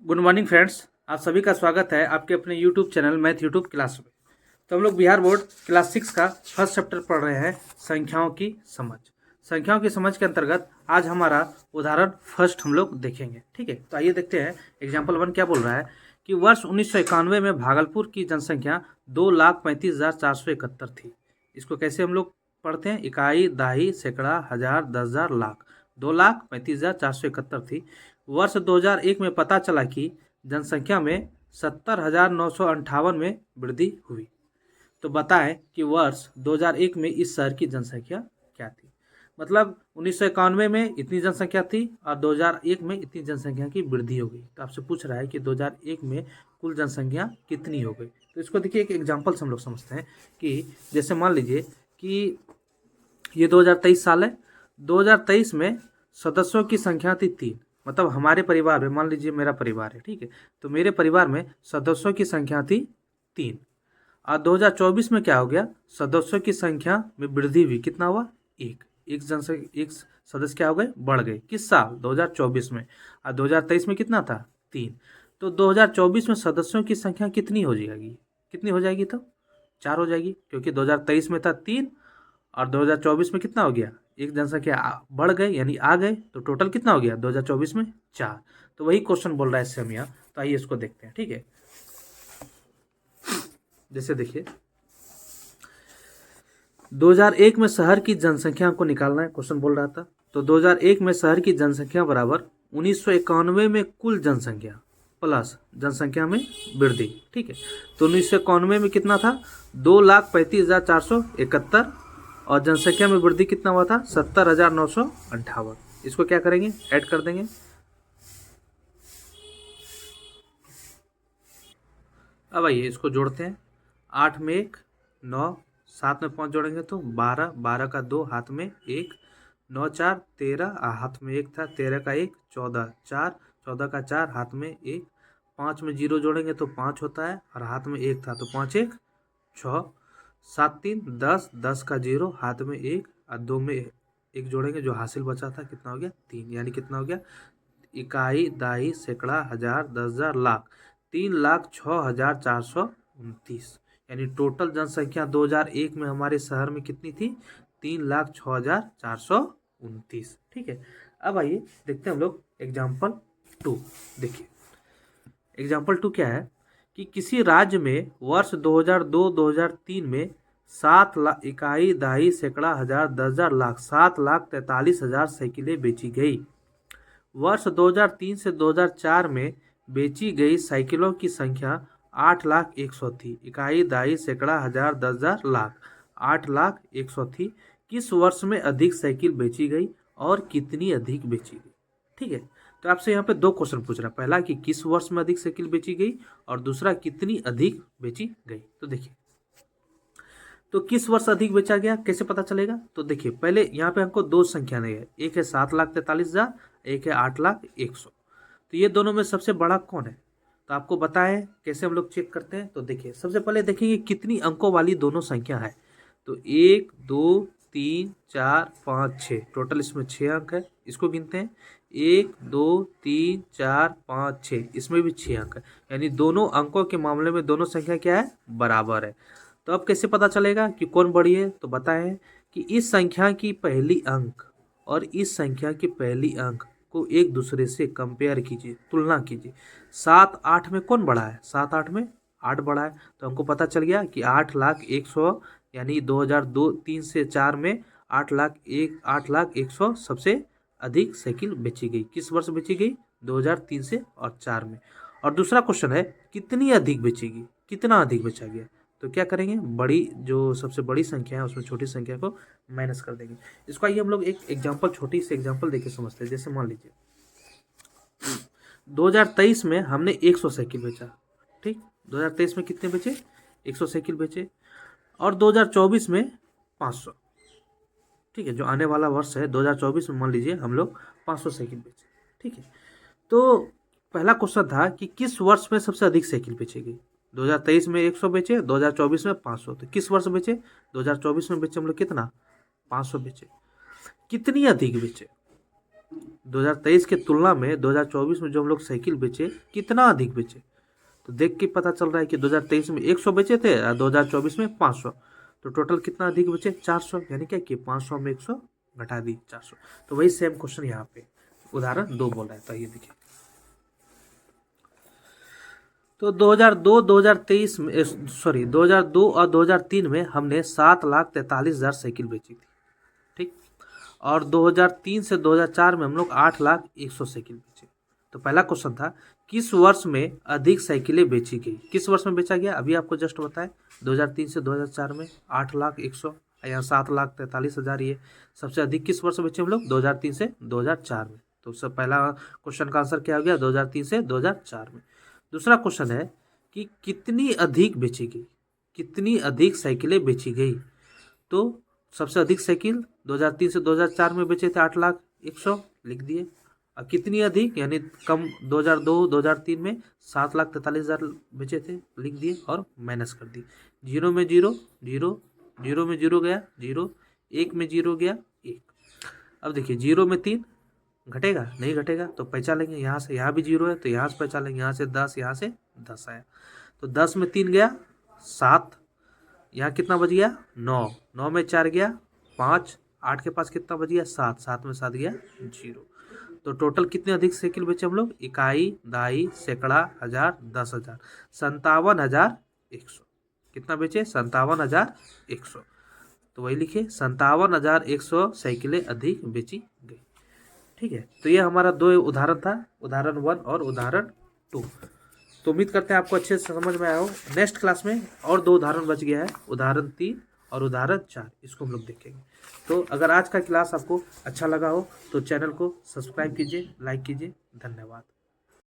Good morning friends, आप सभी का स्वागत है आपके अपने YouTube channel math YouTube class में। तो हम लोग बिहार बोर्ड क्लास 6 का फर्स्ट चैप्टर पढ़ रहे हैं, संख्याओं की समझ। संख्याओं की समझ के अंतर्गत आज हमारा उदाहरण फर्स्ट हम लोग देखेंगे। ठीक है, तो आइए देखते हैं। एग्जाम्पल 1 क्या बोल रहा है कि वर्ष 1991 में भागलपुर की जनसंख्या 2,35,471 थी। इसको कैसे हम लोग पढ़ते हैं? इकाई, दाही, सैकड़ा, हजार, 10,000, लाख। 2,35,471 थी। वर्ष 2001 में पता चला कि जनसंख्या में 70,958 में वृद्धि हुई। तो बताएं कि वर्ष 2001 में इस शहर की जनसंख्या क्या थी। मतलब 1991 में इतनी जनसंख्या थी और 2001 में इतनी जनसंख्या की वृद्धि हो गई। तो आपसे पूछ रहा है कि 2001 में कुल जनसंख्या कितनी हो गई। तो इसको देखिए, एक एग्जाम्पल से हम लोग समझते हैं कि जैसे मान लीजिए कि ये 2023 साल है। 2023 में सदस्यों की संख्या थी 3। मतलब हमारे परिवार में, मान लीजिए मेरा परिवार है, ठीक है, तो मेरे परिवार में सदस्यों की संख्या थी 3। और 2024 में क्या हो गया? सदस्यों की संख्या में वृद्धि हुई। कितना हुआ? एक जनसंख्या, एक सदस्य क्या हो गए? बढ़ गए। किस साल? 2024 में। और 2023 में कितना था? 3। तो 2024 में सदस्यों की संख्या कितनी हो जाएगी? कितनी हो जाएगी? तो 4 हो जाएगी, क्योंकि 2023 में था 3 और 2024 में कितना हो गया? एक जनसंख्या बढ़ गए, यानी आ गए। तो टोटल कितना हो गया 2024 में? 4। तो वही क्वेश्चन बोल रहा है इससे हम यहाँ। तो आइए इसको देखते हैं। ठीक है, जैसे देखिए 2001 में शहर की जनसंख्या को निकालना है, क्वेश्चन बोल रहा था। तो 2001 में शहर की जनसंख्या बराबर 1991 में कुल जनसंख्या प्लस जनसंख्या में वृद्धि। ठीक है, तो 1991 में कितना था? 2,35,471 और जनसंख्या में वृद्धि कितना हुआ था? 70,958। इसको क्या करेंगे? ऐड कर देंगे। अब आइए इसको जोड़ते हैं। 8 में 1, 9, 7 में 5 जोड़ेंगे तो 12, 12 का 2 हाथ में 1, 9 4 13, हाथ में 1 था, 13 का 1 14, 4, 14 का 4 हाथ में 1, 5 में 0 जोड़ेंगे तो 5 होता है और हाथ में 1 था, तो 5 1 6, 7 3 10, 10 का 0 हाथ में 1 और 2 में 1 जोड़ेंगे, जो हासिल बचा था कितना हो गया? 3। यानी कितना हो गया? इकाई, दाही, सैकड़ा, हजार, 10,000, लाख। 3,06,429। यानी टोटल जनसंख्या 2001 में हमारे शहर में कितनी थी? 3,06,429। ठीक है, अब आइए देखते हैं हम लोग एग्जाम्पल 2। देखिए एग्जाम्पल 2 क्या है कि किसी राज्य में वर्ष 2002-2003 में 7 लाख इकाई, दाही, सैकड़ा, हजार, 10,000, लाख 7,43,000 साइकिलें बेची गई। वर्ष 2003 से 2004 में बेची गई साइकिलों की संख्या 8,01,000 थी। इकाई, दाई, सैकड़ा, हजार, 10,000, लाख 8,01,000 थी। किस वर्ष में अधिक साइकिल बेची गई और कितनी अधिक बेची गई? ठीक है, तो आपसे यहाँ पे 2 क्वेश्चन पूछ रहा है। पहला कि किस वर्ष में अधिक साइकिल बेची गई और दूसरा कितनी अधिक बेची गई। तो देखिए, तो किस वर्ष अधिक बेचा गया कैसे पता चलेगा? तो देखिए, पहले यहाँ पे हमको 2 संख्या नहीं है, एक है 7,43,000, एक है 8,01,000। तो ये दोनों में सबसे बड़ा कौन है? तो आपको बताएं कैसे हम लोग चेक करते हैं। तो देखिए, सबसे पहले देखेंगे कितनी अंकों वाली दोनों संख्या है। तो 1 2 3 4 5 6, टोटल इसमें 6 अंक है। इसको गिनते हैं। 1 2 3 4 5 6, इसमें भी 6 अंक है। यानी दोनों अंकों के मामले में दोनों संख्या क्या है? बराबर है। तो अब कैसे पता चलेगा कि कौन बड़ी है? तो बताएं कि इस संख्या की पहली अंक और इस संख्या की पहली अंक को एक दूसरे से कंपेयर कीजिए, तुलना कीजिए। 7 8 में कौन बड़ा है? 7 8 में 8 बड़ा है। तो हमको पता चल गया कि 8,01,000, यानी 2002-3 से 4 में 8,01,000 सबसे अधिक साइकिल बेची गई। किस वर्ष बेची गई? 2003 से और 4 में। और दूसरा क्वेश्चन है कितनी अधिक बेचेगी, कितना अधिक बेचा गया। तो क्या करेंगे? बड़ी, जो सबसे बड़ी संख्या है उसमें छोटी संख्या को माइनस कर देंगे। इसको आइए हम लोग एक एग्जांपल, छोटी सी एग्जांपल देके समझते हैं। जैसे मान लीजिए 2023 में हमने 100 साइकिल बेचा। ठीक, 2023 में कितने बेचे? 100 साइकिल बेचे। और 2024 में 500। ठीक है, जो आने वाला वर्ष है 2024 में मान लीजिए हम लोग 500 साइकिल बेचे। ठीक है, तो पहला क्वेश्चन था कि किस वर्ष में सबसे अधिक साइकिल बेचेगी। 2023 में 100 बेचे, 2024 में 500। तो किस वर्ष बेचे? 2024 में बेचे हम लोग कितना? 500 बेचे। कितनी अधिक बेचे? 2023 के तुलना में 2024 में जो हम लोग साइकिल बेचे कितना अधिक बेचे, तो देख के पता चल रहा है कि 2023 में 100 बेचे थे और 2024 में 500, तो टोटल कितना अधिक बेचे 400, यानी क्या कि 500 में 100 घटा दी 400। तो वही सेम क्वेश्चन यहाँ पे उदाहरण 2 बोल रहा है। तो ये देखिए, तो 2002 में 2002 और 2003 में हमने 7,43,000 साइकिल बेची थी, ठीक। और 2003 से 2004 में हम लोग 8,01,000 साइकिल बेचे। तो पहला क्वेश्चन था किस वर्ष में अधिक साइकिलें बेची गई, किस वर्ष में बेचा गया, अभी आपको जस्ट बताया 2003 से 2004 में 8,01,000, यहाँ 7,43,000, ये सबसे अधिक किस वर्ष में बेचे हम लोग 2003 से 2004 में। तो सब पहला क्वेश्चन का आंसर क्या हो गया 2003 से 2004 में। दूसरा क्वेश्चन है कि कितनी अधिक बेची गई, कितनी अधिक साइकिलें बेची गई, तो सबसे अधिक साइकिल 2003 से 2004 में बेचे थे 8,01,000 लिख दिए। अब कितनी अधिक यानी कम 2002-2003 में 7,43,000 बेचे थे लिख दिए और माइनस कर दी। 0 में 0 0, 0 में 0 गया 0, 1 में 0 गया 1। अब देखिए 0 में 3 घटेगा नहीं घटेगा, तो पैसा लेंगे यहाँ से, यहाँ भी 0 है तो यहाँ से पैसा लेंगे, यहाँ से 10, यहाँ से 10 आया, तो 10 में 3 गया 7, यहाँ कितना बच गया 9, 9 में 4 गया 5, 8 के पास कितना बच गया 7, 7 में 7 गया 0। तो टोटल कितने अधिक साइकिल बेचे हम लोग, इकाई, दहाई, सैकड़ा, हजार, 10,000, 57,100। कितना बेचे 57,100। तो वही लिखे 57,100 साइकिलें अधिक बेची गई, ठीक है। तो ये हमारा 2 उदाहरण था, उदाहरण 1 और उदाहरण 2। तो उम्मीद करते हैं आपको अच्छे से समझ में आया हो। नेक्स्ट क्लास में और 2 उदाहरण बच गया है, उदाहरण 3 और उदाहरण 4, इसको हम लोग देखेंगे। तो अगर आज का क्लास आपको अच्छा लगा हो तो चैनल को सब्सक्राइब कीजिए, लाइक कीजिए। धन्यवाद।